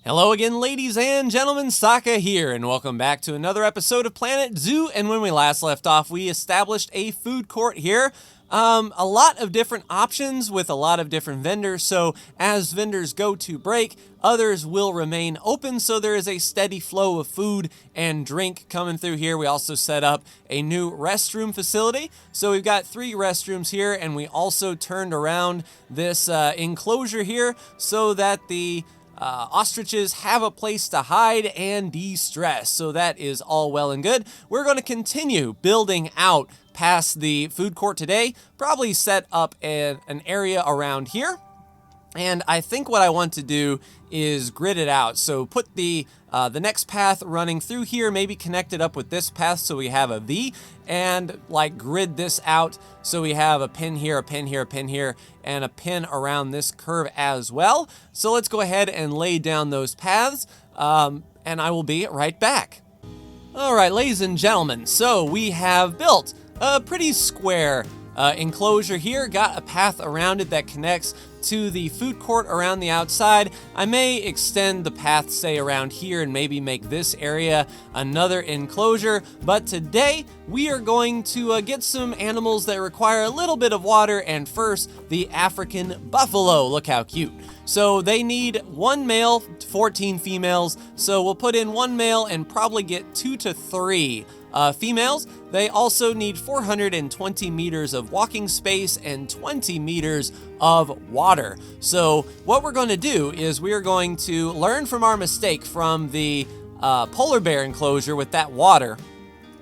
Hello again, ladies and gentlemen, Saka here, and welcome back to another episode of Planet Zoo. And when we last left off, we established a food court here. A lot of different options with a lot of different vendors, so as vendors go to break, others will remain open, so there is a steady flow of food and drink coming through here. We also set up a new restroom facility, so we've got 3 restrooms here, and we also turned around this enclosure here so that the ostriches have a place to hide and de-stress, so that is all well and good. We're going to continue building out past the food court today, probably set up an area around here. And I think what I want to do is grid it out. So put the next path running through here, maybe connect it up with this path so we have a V, and like grid this out so we have a pin here, a pin here, a pin here, and a pin around this curve as well. So let's go ahead and lay down those paths, and I will be right back. All right, ladies and gentlemen, so we have built a pretty square enclosure here, got a path around it that connects to the food court around the outside. I may extend the path, say, around here and maybe make this area another enclosure, but today we are going to get some animals that require a little bit of water, and first, the African buffalo. Look how cute. So they need 1 male, 14 females, so we'll put in 1 male and probably get 2 to 3 females. They also need 420 meters of walking space and 20 meters of water. So what we're going to do is we are going to learn from our mistake from the polar bear enclosure with that water.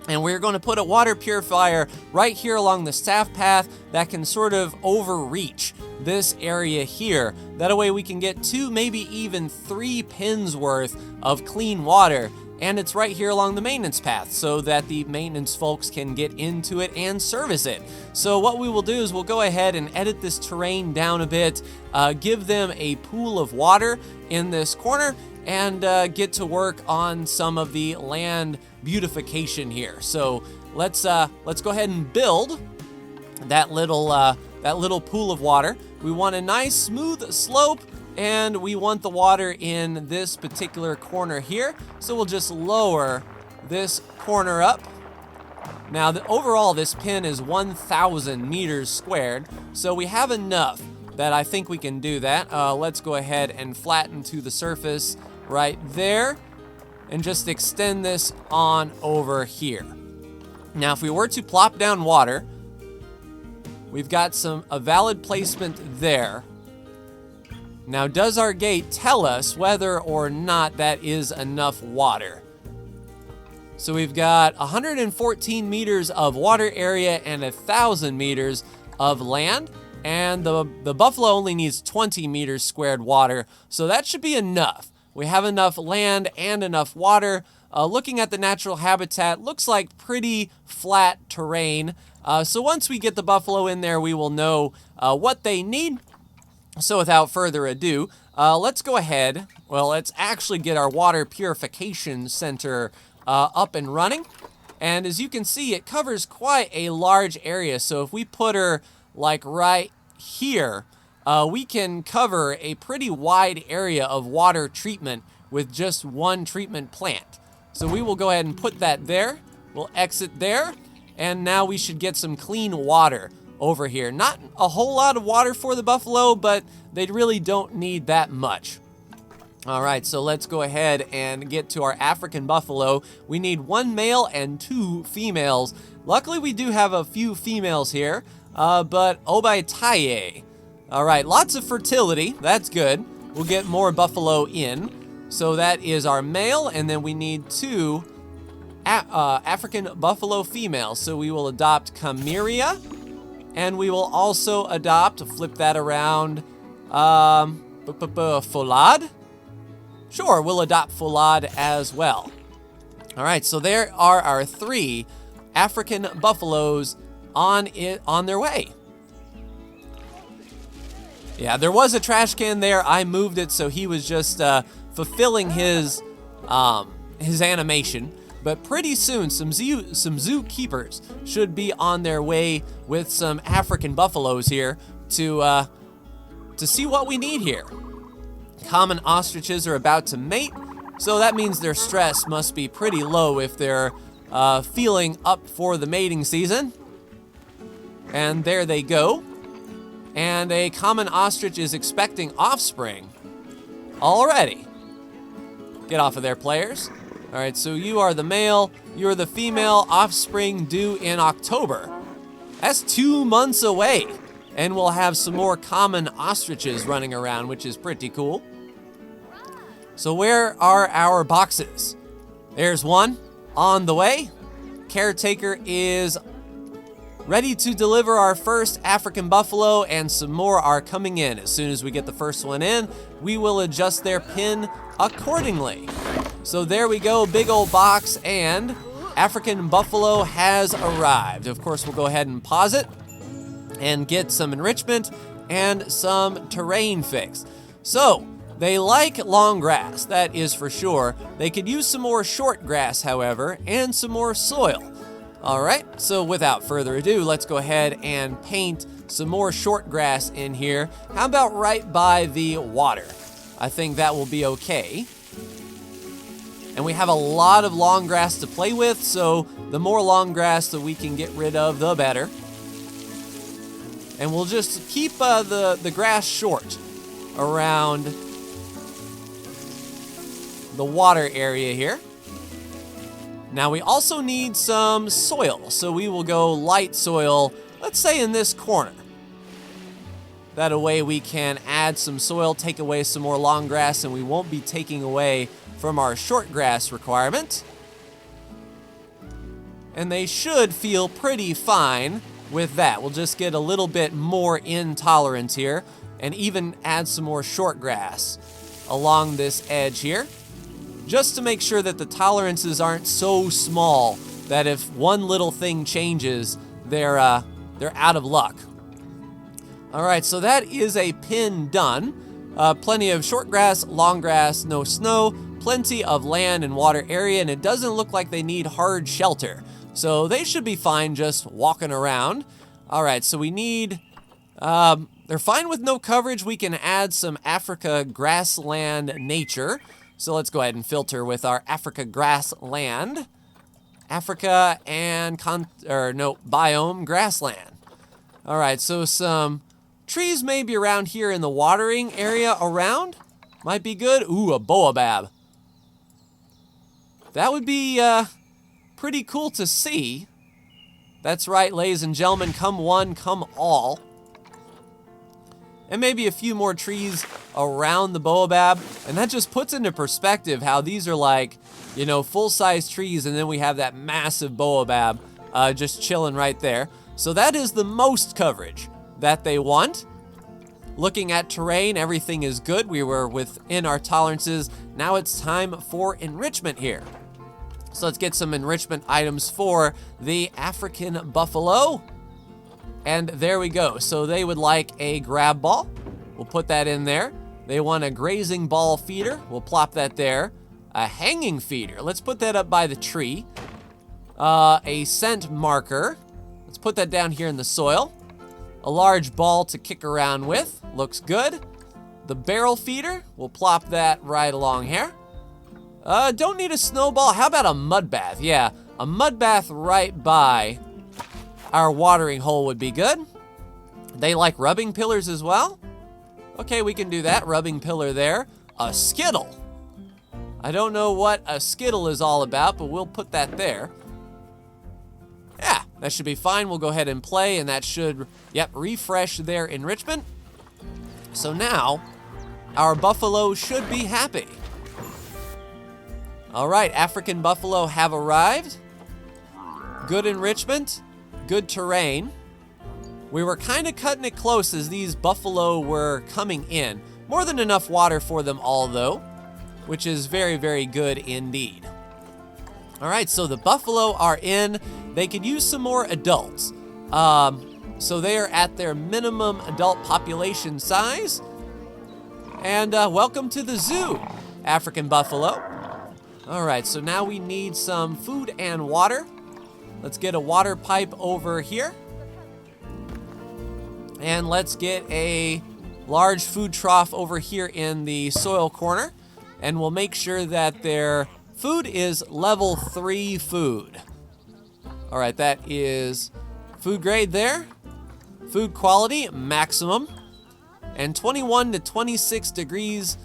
And we're going to put a water purifier right here along the staff path that can sort of overreach this area here. That way we can get 2, maybe even 3 pins worth of clean water. And it's right here along the maintenance path so that the maintenance folks can get into it and service it. So what we will do is we'll go ahead and edit this terrain down a bit, give them a pool of water in this corner, and get to work on some of the land beautification here. So let's go ahead and build that little pool of water. We want a nice smooth slope, and we want the water in this particular corner here. So we'll just lower this corner up. Now, overall, this pin is 1,000 meters squared. So we have enough that I think we can do that. Let's go ahead and flatten to the surface right there and just extend this on over here. Now, if we were to plop down water, we've got a valid placement there. Now, does our gate tell us whether or not that is enough water? So we've got 114 meters of water area and 1,000 meters of land, and the buffalo only needs 20 meters squared water, so that should be enough. We have enough land and enough water. Looking at the natural habitat, looks like pretty flat terrain. So once we get the buffalo in there, we will know what they need. So without further ado, let's go ahead. Well, let's actually get our water purification center up and running. And as you can see, it covers quite a large area. So if we put her like right here, we can cover a pretty wide area of water treatment with just one treatment plant. So we will go ahead and put that there. We'll exit there. And now we should get some clean water over here. Not a whole lot of water for the buffalo, but they really don't need that much. All right, so let's go ahead and get to our African buffalo. We need 1 male and 2 females. Luckily, we do have a few females here, but Obaitaye. All right, lots of fertility. That's good. We'll get more buffalo in. So that is our male, and then we need 2 African buffalo females. So we will adopt Camiria. And we will also adopt, flip that around, Folad? Sure, we'll adopt Folad as well. All right, so there are our 3 African buffaloes on their way. Yeah, there was a trash can there. I moved it, so he was just fulfilling his animation. But pretty soon, some zookeepers should be on their way with some African buffaloes here to see what we need here. Common ostriches are about to mate, so that means their stress must be pretty low if they're feeling up for the mating season. And there they go. And a common ostrich is expecting offspring already. Get off of there, players. All right, so you are the male, you're the female, offspring due in October. That's 2 months away. And we'll have some more common ostriches running around, which is pretty cool. So where are our boxes? There's one on the way. Caretaker is ready to deliver our first African buffalo, and some more are coming in. As soon as we get the first one in, we will adjust their pin accordingly. So there we go, big old box, and African buffalo has arrived. Of course, we'll go ahead and pause it and get some enrichment and some terrain fixed. So, they like long grass, that is for sure. They could use some more short grass, however, and some more soil. All right, so without further ado, let's go ahead and paint some more short grass in here. How about right by the water? I think that will be okay. And we have a lot of long grass to play with, so the more long grass that we can get rid of, the better. And we'll just keep the grass short around the water area here. Now we also need some soil, so we will go light soil, let's say in this corner. That way we can add some soil, take away some more long grass, and we won't be taking away from our short grass requirement. And they should feel pretty fine with that. We'll just get a little bit more intolerance here and even add some more short grass along this edge here, just to make sure that the tolerances aren't so small that if one little thing changes, they're out of luck. All right, so that is a pin done. Plenty of short grass, long grass, no snow, plenty of land and water area, and it doesn't look like they need hard shelter. So they should be fine just walking around. All right, so we need, they're fine with no coverage. We can add some Africa grassland nature. So let's go ahead and filter with our Africa grassland. Africa and, biome grassland. All right, so some trees maybe around here in the watering area around. Might be good. Ooh, a baobab. That would be, pretty cool to see. That's right, ladies and gentlemen, come one, come all. And maybe a few more trees around the baobab, and that just puts into perspective how these are like, you know, full-size trees, and then we have that massive baobab just chilling right there. So that is the most coverage that they want. Looking at terrain, everything is good. We were within our tolerances. Now it's time for enrichment here. So let's get some enrichment items for the African buffalo. And there we go. So they would like a grab ball. We'll put that in there. They want a grazing ball feeder. We'll plop that there. A hanging feeder. Let's put that up by the tree. A scent marker. Let's put that down here in the soil. A large ball to kick around with. Looks good. The barrel feeder. We'll plop that right along here. Don't need a snowball. How about a mud bath? Yeah, a mud bath right by our watering hole would be good. They like rubbing pillars as well. Okay, we can do that. Rubbing pillar there. A skittle. I don't know what a skittle is all about, but we'll put that there. Yeah, that should be fine. We'll go ahead and play, and that should, refresh their enrichment. So now, our buffalo should be happy. All right, African buffalo have arrived. Good enrichment, good terrain. We were kind of cutting it close as these buffalo were coming in. More than enough water for them all, though, which is very, very good indeed. All right, so the buffalo are in. They could use some more adults. So they are at their minimum adult population size. And welcome to the zoo, African buffalo. All right, so now we need some food and water. Let's get a water pipe over here. And let's get a large food trough over here in the soil corner, and we'll make sure that their food is level 3 food. All right, that is food grade there. Food quality, maximum. And 21 to 26 degrees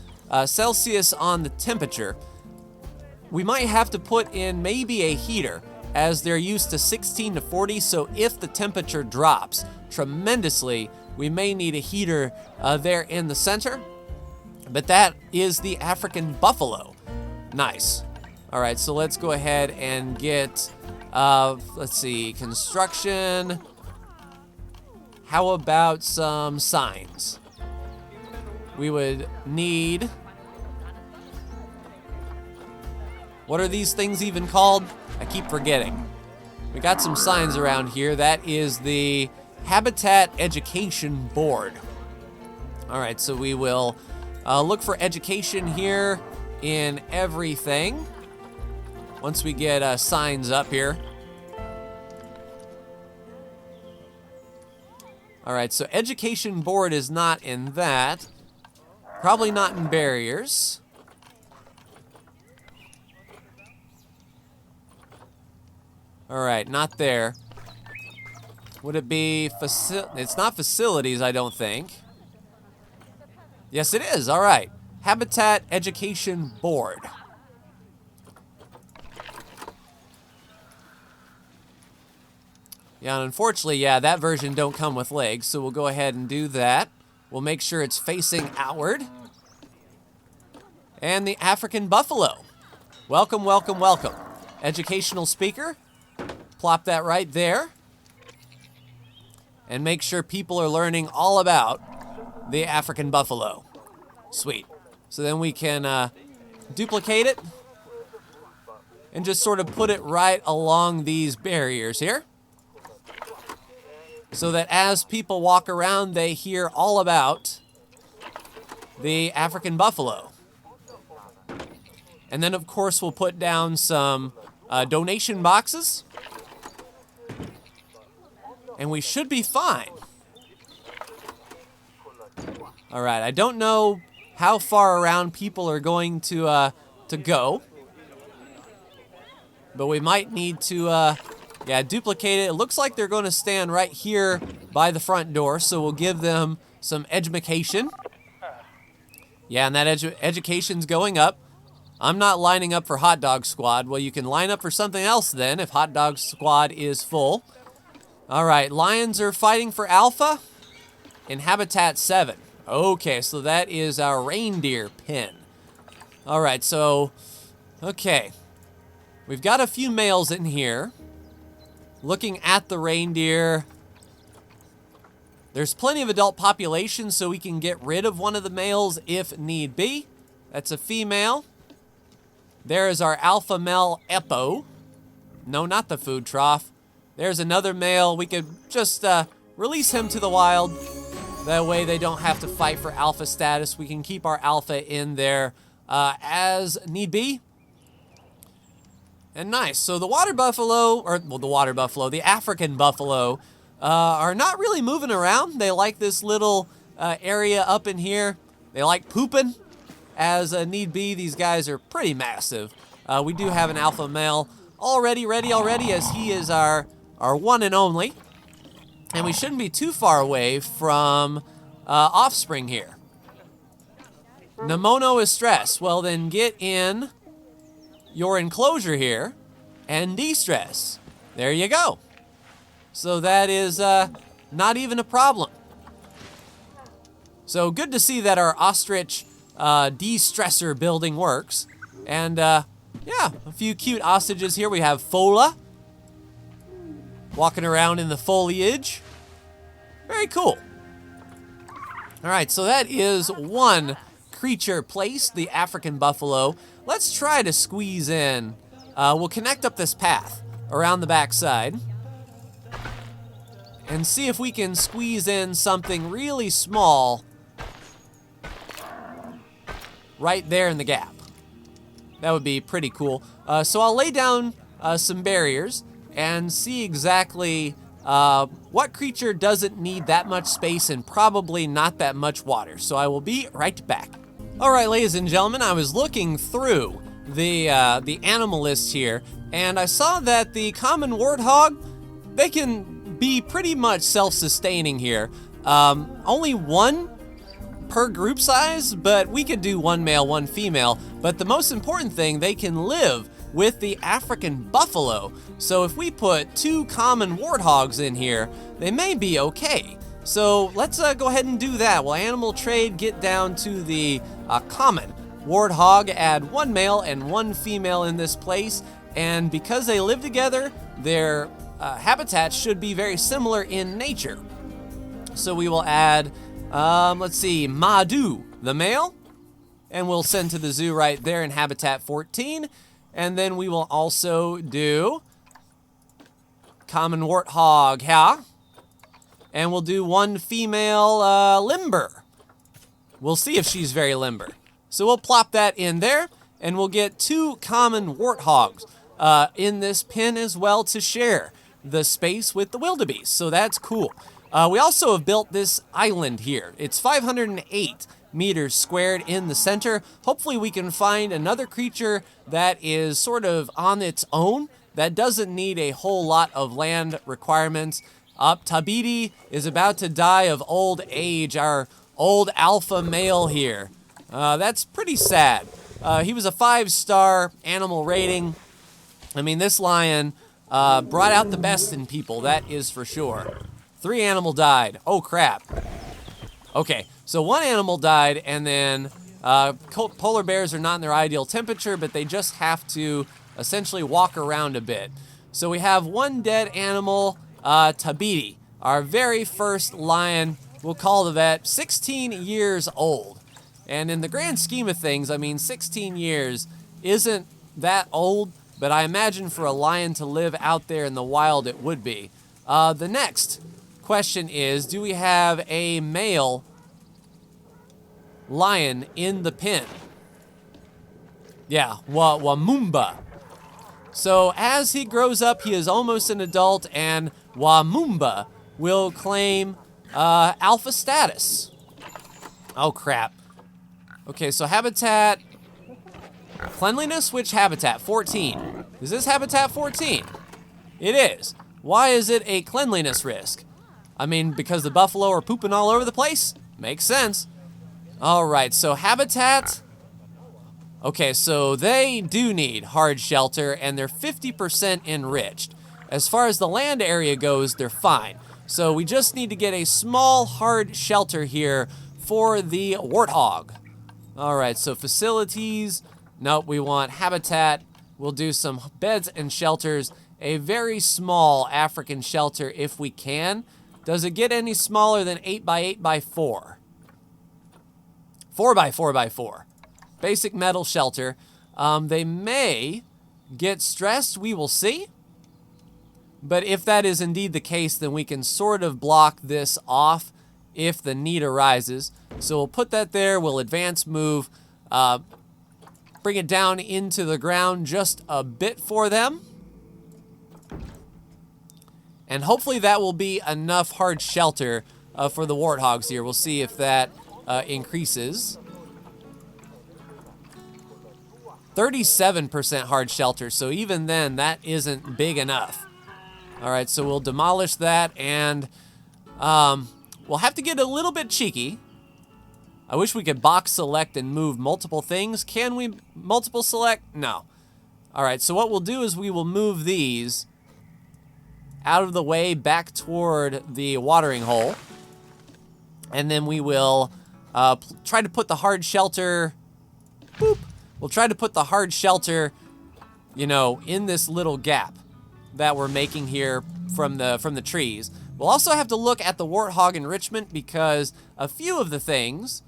Celsius on the temperature. We might have to put in maybe a heater, as they're used to 16 to 40, so if the temperature drops tremendously, we may need a heater there in the center. But that is the African buffalo. Nice. All right, so let's go ahead and get, let's see, construction. How about some signs? We would need, what are these things even called? I keep forgetting. We got some signs around here. That is the Habitat Education Board. All right, so we will look for education here in everything. Once we get signs up here. All right, so Education Board is not in that. Probably not in barriers. All right, not there. Would it be it's not facilities, I don't think. Yes, it is. All right. Habitat Education Board. Yeah, and unfortunately, yeah, that version don't come with legs, so we'll go ahead and do that. We'll make sure it's facing outward. And the African buffalo. Welcome, welcome, welcome. Educational speaker. Plop that right there. And make sure people are learning all about the African buffalo. Sweet. So then we can duplicate it and just sort of put it right along these barriers here, so that as people walk around, they hear all about the African buffalo. And then, of course, we'll put down some donation boxes. And we should be fine. All right, I don't know how far around people are going to go. But we might need to, duplicate it. It looks like they're going to stand right here by the front door, so we'll give them some education. Yeah, and that education's going up. I'm not lining up for Hot Dog Squad. Well, you can line up for something else then if Hot Dog Squad is full. All right, lions are fighting for alpha in Habitat 7. Okay, so that is our reindeer pen. All right, so, okay. We've got a few males in here. Looking at the reindeer, there's plenty of adult population, so we can get rid of one of the males if need be. That's a female. There is our alpha male Eppo. No, not the food trough. There's another male. We could just release him to the wild. That way they don't have to fight for alpha status. We can keep our alpha in there as need be. And nice. So the water buffalo, the African buffalo, are not really moving around. They like this little area up in here. They like pooping as need be. These guys are pretty massive. We do have an alpha male already ready, as he is our one and only. And we shouldn't be too far away from offspring here. Namono is stressed. Well, then get in your enclosure here and de-stress. There you go. So that is not even a problem. So good to see that our ostrich de-stressor building works. And yeah, a few cute ostriches here. We have Fola walking around in the foliage. Very cool. All right, so that is one creature placed, the African buffalo. Let's try to squeeze in. We'll connect up this path around the backside and see if we can squeeze in something really small right there in the gap. That would be pretty cool. So I'll lay down some barriers and see exactly what creature doesn't need that much space and probably not that much water? So I will be right back. All right, ladies and gentlemen, I was looking through the animal list here, and I saw that the common warthog, they can be pretty much self-sustaining here. Only one per group size, but we could do one male, one female. But the most important thing, they can live with the African buffalo. So if we put 2 common warthogs in here, they may be okay. So let's go ahead and do that. We'll animal trade, get down to the common warthog, add 1 male and 1 female in this place. And because they live together, their habitats should be very similar in nature. So we will add, let's see, Madu, the male, and we'll send to the zoo right there in habitat 14. And then we will also do common warthog here. And we'll do 1 female limber. We'll see if she's very limber. So we'll plop that in there, and we'll get 2 common warthogs in this pen as well to share the space with the wildebeest. So that's cool. We also have built this island here. It's 508 meters squared in the center. Hopefully we can find another creature that is sort of on its own, that doesn't need a whole lot of land requirements. Tabidi is about to die of old age, our old alpha male here. That's pretty sad. He was a 5-star animal rating. I mean, this lion brought out the best in people, that is for sure. 3 animal died. Oh, crap. Okay, so 1 animal died, and then polar bears are not in their ideal temperature, but they just have to essentially walk around a bit. So we have 1 dead animal, Tabidi, our very first lion. We'll call the vet 16 years old. And in the grand scheme of things, I mean, 16 years isn't that old, but I imagine for a lion to live out there in the wild, it would be. The next question is, do we have a male lion in the pen? Yeah, Wamumba. So as he grows up, he is almost an adult, and Wamumba will claim alpha status. Oh, crap. Okay, so habitat, cleanliness, which habitat? 14. Is this habitat 14? It is. Why is it a cleanliness risk? I mean, because the buffalo are pooping all over the place? Makes sense. All right, so habitat. Okay, so they do need hard shelter, and they're 50% enriched. As far as the land area goes, they're fine. So we just need to get a small hard shelter here for the warthog. All right, so facilities. Nope, we want habitat. We'll do some beds and shelters. A very small African shelter if we can. Does it get any smaller than 8x8x4? 4x4x4. Basic metal shelter. They may get stressed, we will see. But if that is indeed the case, then we can sort of block this off if the need arises. So we'll put that there, we'll advance move, bring it down into the ground just a bit for them. And hopefully that will be enough hard shelter for the warthogs here. We'll see if that increases. 37% hard shelter, so even then, that isn't big enough. All right, so we'll demolish that, and we'll have to get a little bit cheeky. I wish we could box select and move multiple things. Can we multiple select? No. All right, so what we'll do is we will move these out of the way back toward the watering hole, and then we will try to put the hard shelter, boop. We'll try to put the hard shelter, you know, in this little gap that we're making here from the trees. We'll also have to look at the warthog enrichment because a few of the things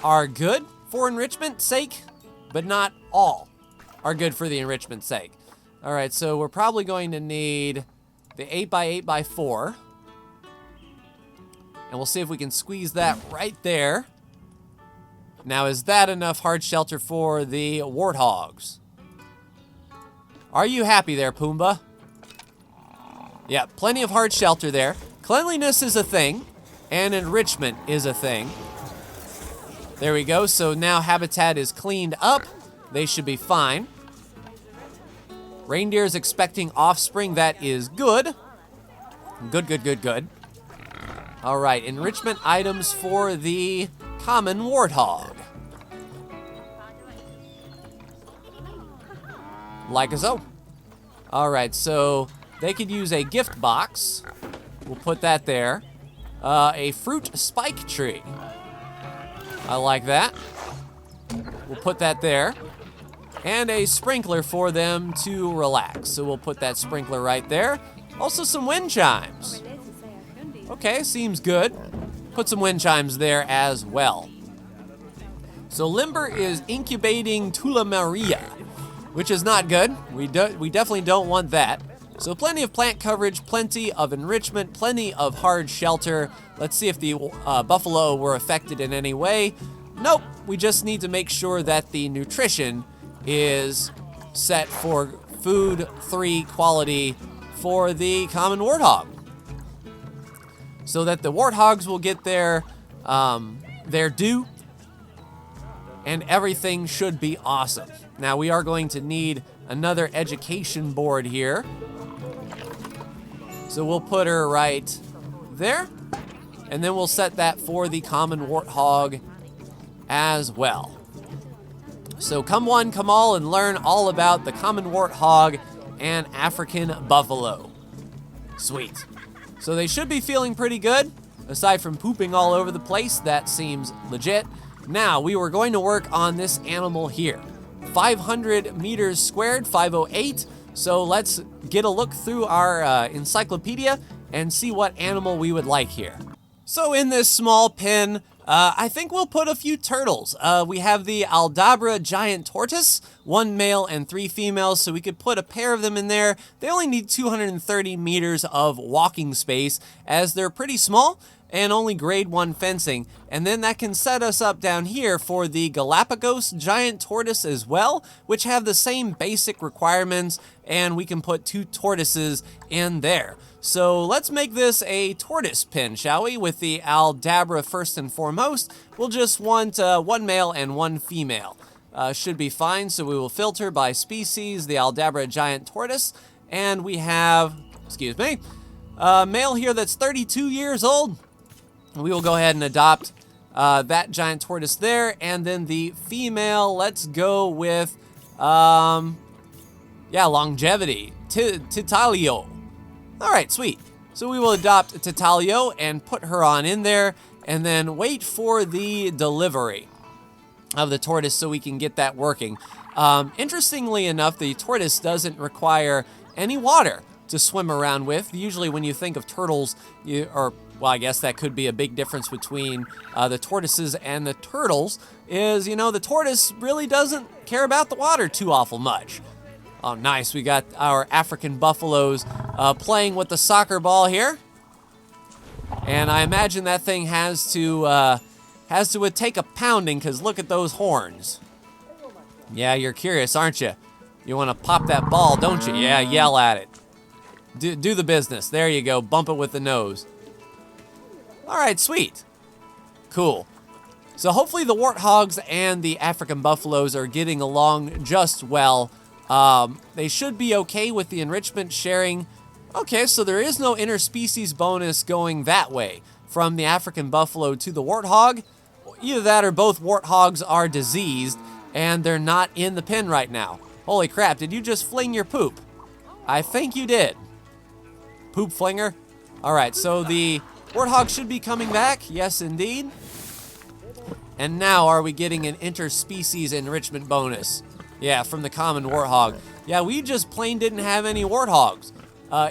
are good for enrichment sake, but not all are good for the enrichment sake. All right, so we're probably going to need the 8x8x4. And we'll see if we can squeeze that right there. Now, is that enough hard shelter for the warthogs? Are you happy there, Pumbaa? Yeah, plenty of hard shelter there. Cleanliness is a thing, and enrichment is a thing. There we go. So now habitat is cleaned up. They should be fine. Reindeer is expecting offspring. That is good. Good, good, good, good. All right, enrichment items for the common warthog. Like so. All right, so they could use a gift box. We'll put that there. A fruit spike tree. I like that. We'll put that there. And a sprinkler for them to relax. So we'll put that sprinkler right there. Also some wind chimes. Okay, seems good. Put some wind chimes there as well. So Limber is incubating Tula Maria, which is not good. We definitely don't want that. So plenty of plant coverage, plenty of enrichment, plenty of hard shelter. Let's see if the buffalo were affected in any way. Nope, we just need to make sure that the nutrition is set for food 3 quality for the common warthog. So that the warthogs will get their due, and everything should be awesome. Now we are going to need another education board here. So we'll put her right there, and then we'll set that for the common warthog as well. So come one, come all, and learn all about the common warthog and African buffalo. Sweet. So they should be feeling pretty good. Aside from pooping all over the place, that seems legit. Now, we were going to work on this animal here. 500 meters squared, 508. So let's get a look through our encyclopedia and see what animal we would like here. So in this small pen, I think we'll put a few turtles. We have the Aldabra giant tortoise, 1 male and 3 females, so we could put a pair of them in there. They only need 230 meters of walking space, as they're pretty small and only grade 1 fencing. And then that can set us up down here for the Galapagos giant tortoise as well, which have the same basic requirements, and we can put 2 tortoises in there. So let's make this a tortoise pen, shall we? With the Aldabra first and foremost. We'll just want 1 male and 1 female. Should be fine, so we will filter by species, the Aldabra giant tortoise. And we have, excuse me, a male here that's 32 years old. We will go ahead and adopt that giant tortoise there. And then the female, let's go with, longevity, Titalio. All right, sweet. So we will adopt Titalio and put her on in there, and then wait for the delivery of the tortoise so we can get that working. Interestingly enough, the tortoise doesn't require any water to swim around with. Usually when you think of turtles, I guess that could be a big difference between the tortoises and the turtles, is, the tortoise really doesn't care about the water too awful much. Oh, nice. We got our African buffaloes playing with the soccer ball here. And I imagine that thing has to take a pounding, because look at those horns. Yeah, you're curious, aren't you? You want to pop that ball, don't you? Yeah, yell at it. Do the business. There you go. Bump it with the nose. All right, sweet. Cool. So hopefully the warthogs and the African buffaloes are getting along just well. They should be okay with the enrichment sharing. Okay, so there is no interspecies bonus going that way from the African buffalo to the warthog. Either that or both warthogs are diseased and they're not in the pen right now. Holy crap, did you just fling your poop? I think you did. Poop flinger? All right, so the warthog should be coming back. Yes, indeed. And now are we getting an interspecies enrichment bonus? Yeah, from the common warthog. Yeah, we just plain didn't have any warthogs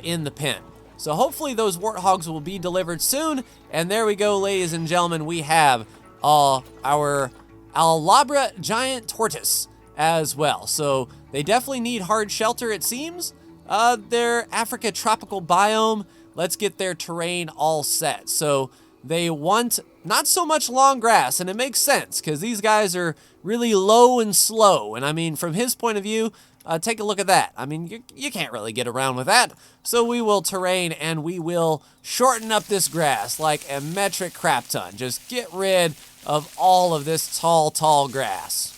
in the pen. So hopefully those warthogs will be delivered soon. And there we go, ladies and gentlemen. We have our Aldabra giant tortoise as well. So they definitely need hard shelter, it seems. Their Africa tropical biome. Let's get their terrain all set. So they want not so much long grass, and it makes sense because these guys are really low and slow. And I mean, from his point of view, take a look at that. I mean, you can't really get around with that. So we will terrain and we will shorten up this grass like a metric crap ton. Just get rid of all of this tall grass.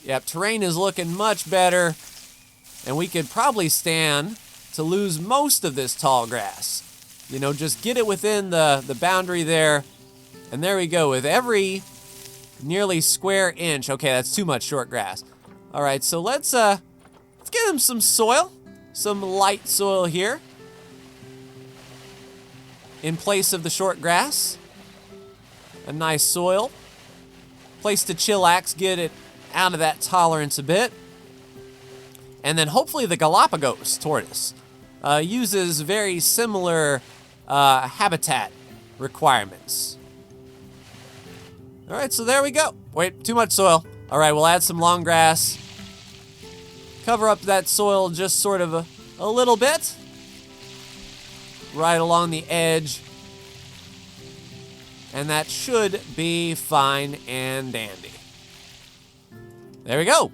Yep, terrain is looking much better, and we could probably stand to lose most of this tall grass. You know, just get it within the boundary there, and there we go. With every nearly square inch. Okay, that's too much short grass. All right, so let's get him some soil, some light soil here in place of the short grass. A nice soil, place to chillax, get it out of that tolerance a bit. And then hopefully the Galapagos tortoise uses very similar habitat requirements. All right, so there we go. Wait, too much soil. All right, we'll add some long grass. Cover up that soil just sort of a little bit. Right along the edge. And that should be fine and dandy. There we go.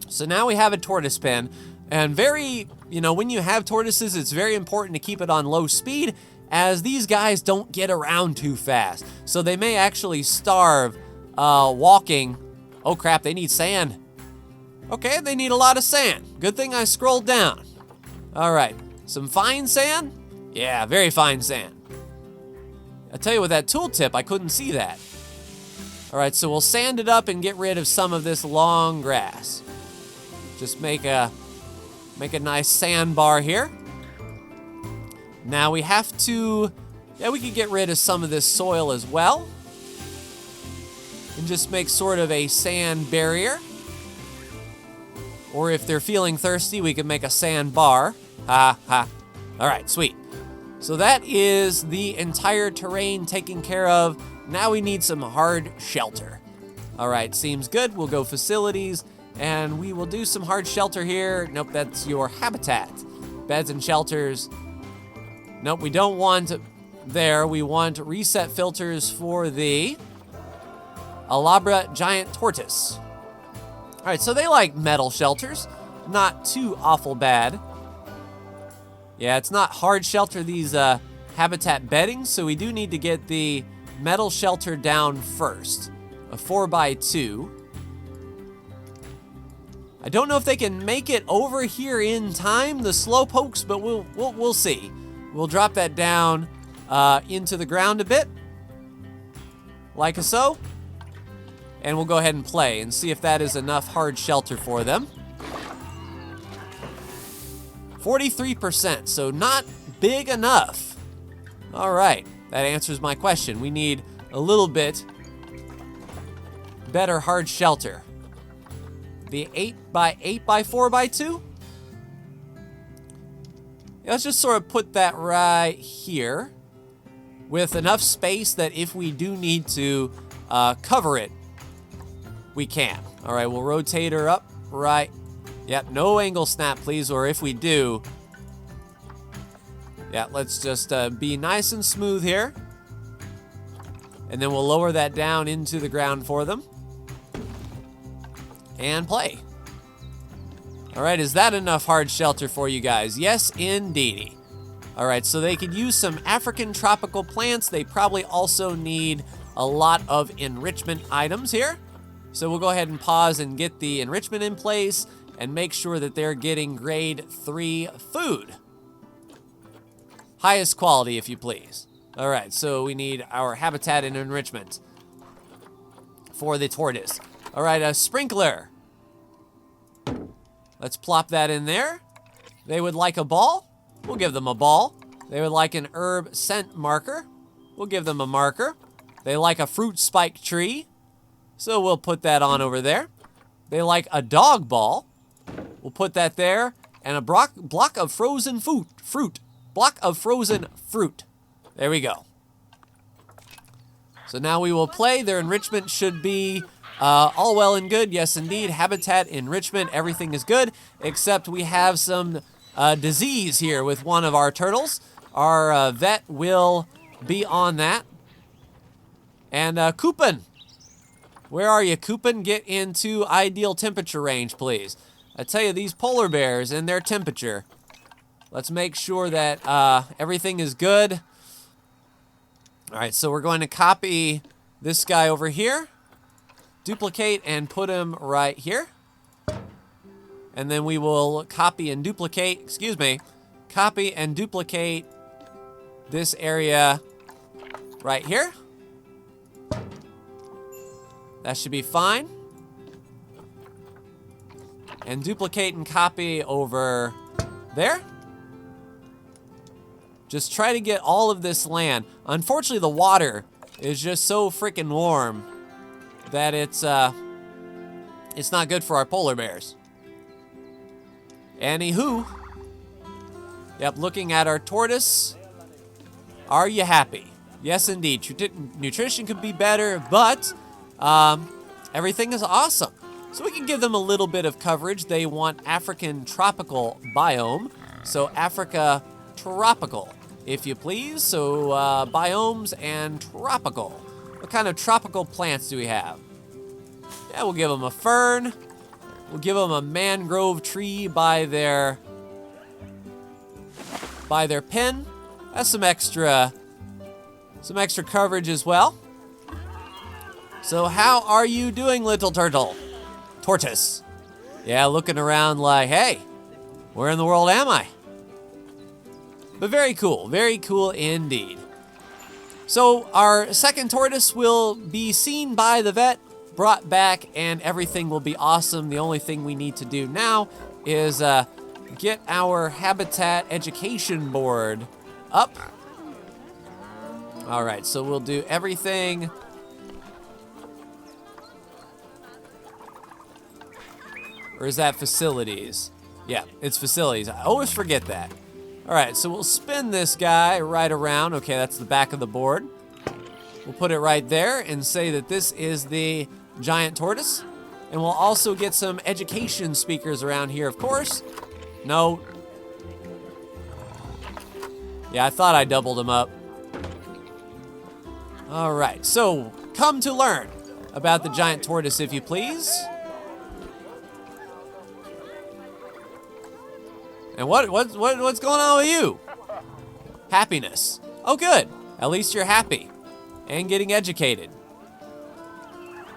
So now we have a tortoise pen. And when you have tortoises, it's very important to keep it on low speed, as these guys don't get around too fast. So they may actually starve walking. Oh crap, they need sand. Okay, they need a lot of sand. Good thing I scrolled down. All right, some fine sand? Yeah, very fine sand. I tell you, with that tooltip, I couldn't see that. All right, so we'll sand it up and get rid of some of this long grass. Just make a nice sandbar here. Now we have to, we could get rid of some of this soil as well. And just make sort of a sand barrier. Or if they're feeling thirsty, we can make a sandbar. Ha ha. All right, sweet. So that is the entire terrain taken care of. Now we need some hard shelter. All right, seems good. We'll go facilities, and we will do some hard shelter here. Nope, that's your habitat. Beds and shelters. Nope, we don't want there. We want reset filters for the Aldabra giant tortoise. All right, so they like metal shelters. Not too awful bad. Yeah, it's not hard shelter, these habitat bedding, so we do need to get the metal shelter down first. A 4x2. I don't know if they can make it over here in time, the slow pokes, but we'll see. We'll drop that down into the ground a bit, like so. And we'll go ahead and play and see if that is enough hard shelter for them. 43%, so not big enough. All right, that answers my question. We need a little bit better hard shelter. The 8x8x4x2? Let's just sort of put that right here with enough space that if we do need to cover it, we can. All right, we'll rotate her up right. Yep, no angle snap, please, or if we do, yeah, let's just be nice and smooth here. And then we'll lower that down into the ground for them. And play. All right, is that enough hard shelter for you guys? Yes, indeedy. All right, so they could use some African tropical plants. They probably also need a lot of enrichment items here. So we'll go ahead and pause and get the enrichment in place and make sure that they're getting grade 3 food. Highest quality, if you please. All right, so we need our habitat and enrichment for the tortoise. All right, a sprinkler. Let's plop that in there. They would like a ball. We'll give them a ball. They would like an herb scent marker. We'll give them a marker. They like a fruit spike tree. So we'll put that on over there. They like a dog ball. We'll put that there. And a block of frozen fruit. Block of frozen fruit. There we go. So now we will play. Their enrichment should be all well and good. Yes, indeed. Habitat, enrichment, everything is good. Except we have some disease here with one of our turtles. Our vet will be on that. And Coupon, where are you, Coupon? Get into ideal temperature range, please. I tell you, these polar bears and their temperature. Let's make sure that everything is good. All right, so we're going to copy this guy over here, duplicate and put him right here. And then we will copy and duplicate this area right here. That should be fine. And duplicate and copy over there. Just try to get all of this land. Unfortunately, the water is just so freaking warm that it's not good for our polar bears. Anywho, yep, looking at our tortoise. Are you happy? Yes, indeed. Nutrition could be better, but everything is awesome. So we can give them a little bit of coverage. They want African tropical biome, so Africa tropical, if you please. So biomes and tropical. What kind of tropical plants do we have? Yeah, we'll give them a fern. We'll give them a mangrove tree by their pen. That's some extra coverage as well. So how are you doing, little turtle? Tortoise. Yeah, looking around like, hey, where in the world am I? But very cool indeed. So our second tortoise will be seen by the vet, brought back, and everything will be awesome. The only thing we need to do now is get our habitat education board up. All right, so we'll do everything. Or is that facilities? Yeah, it's facilities. I always forget that. All right, so we'll spin this guy right around. Okay, that's the back of the board. We'll put it right there and say that this is the giant tortoise. And we'll also get some education speakers around here, of course. No. Yeah, I thought I doubled them up. All right, so come to learn about the giant tortoise, if you please. And what's going on with you? Happiness. Oh, good. At least you're happy and getting educated.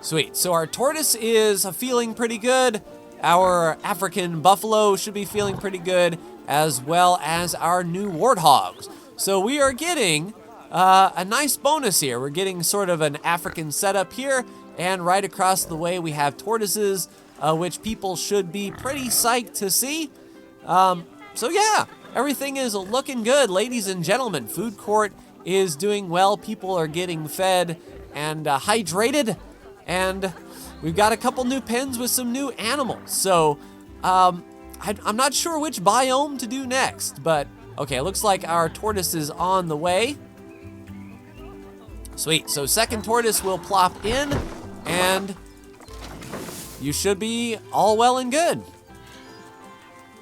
Sweet. So our tortoise is feeling pretty good. Our African buffalo should be feeling pretty good, as well as our new warthogs. So we are getting a nice bonus here. We're getting sort of an African setup here, and right across the way we have tortoises, which people should be pretty psyched to see. So yeah, everything is looking good, ladies and gentlemen. Food court is doing well. People are getting fed and hydrated, and we've got a couple new pens with some new animals. So I'm not sure which biome to do next, but okay, looks like our tortoise is on the way. Sweet, so second tortoise will plop in, and you should be all well and good.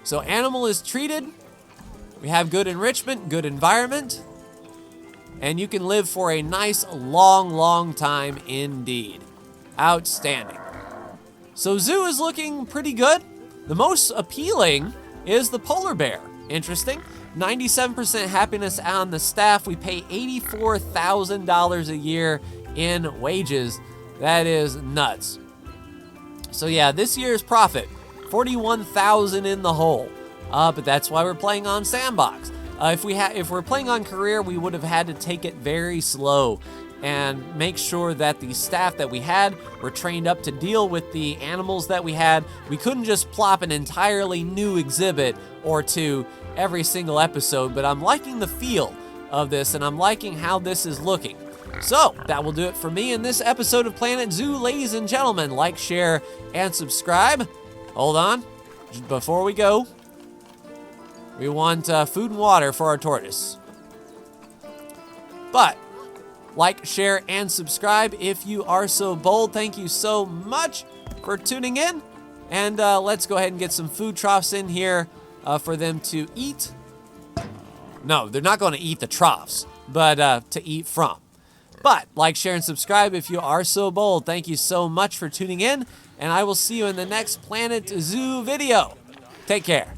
So animal is treated, we have good enrichment, good environment, and you can live for a nice long time indeed. Outstanding. So zoo is looking pretty good. The most appealing is the polar bear. Interesting. 97% happiness on the staff. We pay $84,000 a year in wages. That is nuts. So yeah, this year's profit, 41,000 in the hole. But that's why we're playing on Sandbox. If we're playing on career, we would have had to take it very slow and make sure that the staff that we had were trained up to deal with the animals that we had. We couldn't just plop an entirely new exhibit or two every single episode, but I'm liking the feel of this, and I'm liking how this is looking. So, that will do it for me in this episode of Planet Zoo. Ladies and gentlemen, like, share, and subscribe. Hold on. Before we go, we want food and water for our tortoise. But, like, share, and subscribe if you are so bold. Thank you so much for tuning in. And let's go ahead and get some food troughs in here for them to eat. No, they're not going to eat the troughs, but to eat from. But like, share, and subscribe if you are so bold. Thank you so much for tuning in, and I will see you in the next Planet Zoo video. Take care.